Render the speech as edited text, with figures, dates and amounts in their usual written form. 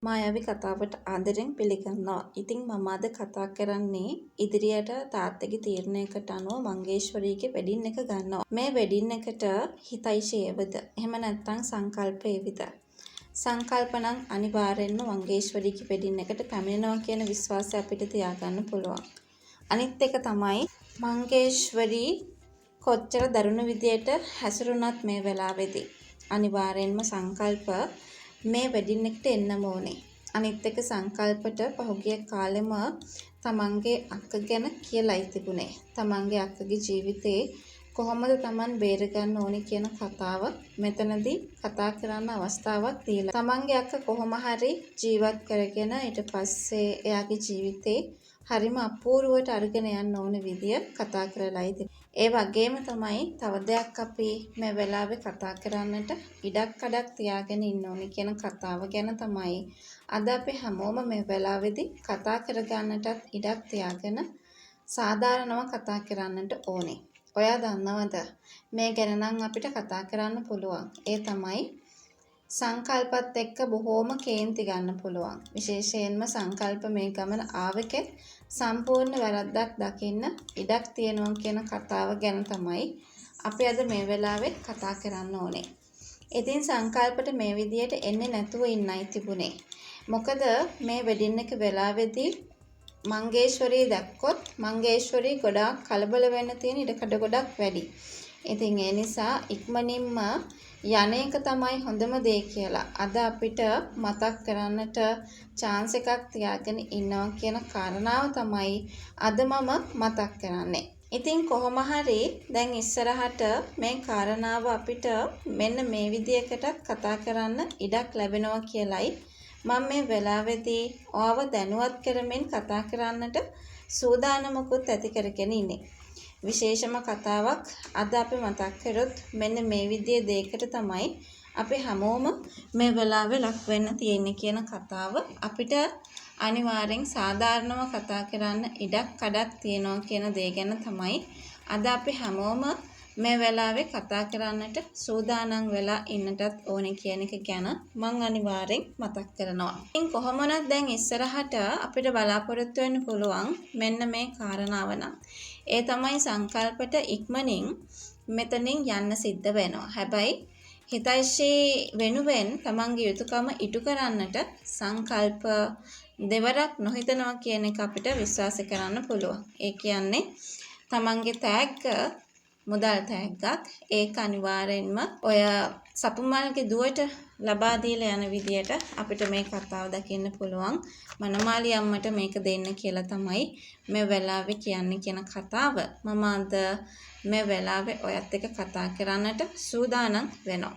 මායාවී කතාවට ආදරෙන් පිළිගන්නවා. ඉතින් මම අද කතා කරන්නේ ඉදිරියට තාත්තගේ තීරණයකට අනුව මංගේශ්වරීගේ වෙඩින් එක ගන්නවා. මේ වෙඩින් එකට හිතයිශේවද? එහෙම නැත්නම් සංකල්පයේවිද? සංකල්ප නම් අනිවාර්යෙන්ම මංගේශ්වරීගේ වෙඩින් එකට පැමිණෙනවා කියන විශ්වාසය අපිට තියාගන්න පුළුවන්. අනිත් එක තමයි මංගේශ්වරී කොච්චර දරුණු විදියට හැසිරුණත් මේ වෙලාවේදී අනිවාර්යෙන්ම සංකල්ප මේ වෙඩින් එකට එන්නම ඕනේ. අනිත් එක සංකල්පට පහුගිය කාලෙම තමන්ගේ අක්ක ගැන කියලායි තිබුණේ. තමන්ගේ අක්කගේ ජීවිතේ කොහොමද තමන් බේරගන්න ඕනේ කියන කතාව මෙතනදී කතා කරන්න අවස්ථාවක් දීලා. තමන්ගේ අක්ක කොහොම හරි ජීවත් කරගෙන ඊට පස්සේ එයාගේ ජීවිතේ හරිම අපූර්වට අරගෙන යන්න ඕන විදිය කතා කරලායි තිබුණේ. ඒ වගේම තමයි තව දෙයක් අපි මේ වෙලාවේ කතා කරන්නට ඉඩක් කඩක් තියාගෙන ඉන්න ඕනේ කියන කතාව ගැන තමයි අද අපි හැමෝම මේ වෙලාවේදී කතා කරගන්නටත් ඉඩක් තියාගෙන සාධාරණව කතා කරන්නට ඕනේ. ඔයා දන්නවද මේ ගැන නම් අපිට කතා කරන්න පුළුවන්. ඒ තමයි සංකල්පත් එක්ක බොහෝම කේන්ති ගන්න පුළුවන්. විශේෂයෙන්ම සංකල්ප මේ ගමන ආවකෙත් සම්පූර්ණ වැරද්දක් දකින්න ඉඩක් තියෙනවා කියන කතාව ගැන තමයි අපි අද මේ වෙලාවේ කතා කරන්න ඕනේ. ඉතින් සංකල්පට මේ විදියට එන්නේ නැතුව ඉන්නයි තිබුණේ. මොකද මේ වෙඩින් එක වෙලාවේදී මංගේශ්වරී දැක්කොත් මංගේශ්වරී ගොඩාක් කලබල වෙන්න තියෙන ඉඩකඩ ගොඩක් වැඩි. ඉතින් ඒ නිසා ඉක්මනින්ම යන්නේක තමයි හොඳම දේ කියලා අද අපිට මතක් කරන්නට chance එකක් තියාගෙන ඉන්නවා කියන කාරණාව තමයි අද මම මතක් කරන්නේ. ඉතින් කොහොම හරි දැන් ඉස්සරහට මේ කාරණාව අපිට මෙන්න මේ විදියකට කතා කරන්න ඉඩක් ලැබෙනවා කියලයි මම මේ වෙලාවේදී ඔයව දැනුවත් කරමින් කතා කරන්නට සූදානමකුත් ඇති කරගෙන ඉන්නේ. විශේෂම කතාවක් අද අපි මතක් කරොත් මෙන්න මේ විදිහේ දෙයකට තමයි අපි හැමෝම මේ වෙලාවේ ලක් වෙන්න තියෙන්නේ කියන කතාව අපිට අනිවාර්යෙන් සාධාරණව කතා කරන්න ඉඩක් කඩක් තියෙනවා කියන දේ ගැන තමයි අද අපි හැමෝම මේ වෙලාවේ කතා කරන්නට සූදානම් වෙලා ඉන්නටත් ඕනේ කියන එක ගැන මම අනිවාර්යෙන් මතක් කරනවා. ඉතින් කොහොම වුණත් දැන් ඉස්සරහට අපිට බලාපොරොත්තු වෙන්න පුළුවන් මෙන්න මේ කාරණාව නම්. ඒ තමයි සංකල්පට ඉක්මනින් මෙතනින් යන්න සිද්ධ වෙනවා. හැබැයි හිතයිශී වෙනුවෙන් තමන්ගේ යුතුයකම ඉටු කරන්නට සංකල්ප දෙවරක් නොහිතනවා කියන එක අපිට විශ්වාස කරන්න පුළුවන්. ඒ කියන්නේ තමන්ගේ තෑග්ග මුදල් තෑග්ගක් ඒක අනිවාර්යෙන්ම ඔය සපුමල්ගේ දුවට ලබා දීලා යන විදියට අපිට මේ කතාව දකින්න පුළුවන්. මනමාලි අම්මට මේක දෙන්න කියලා තමයි මේ වෙලාවේ කියන්නේ කියන කතාව. මම අද මේ වෙලාවේ ඔයත් එක්ක කතා කරන්නට සූදානම් වෙනවා.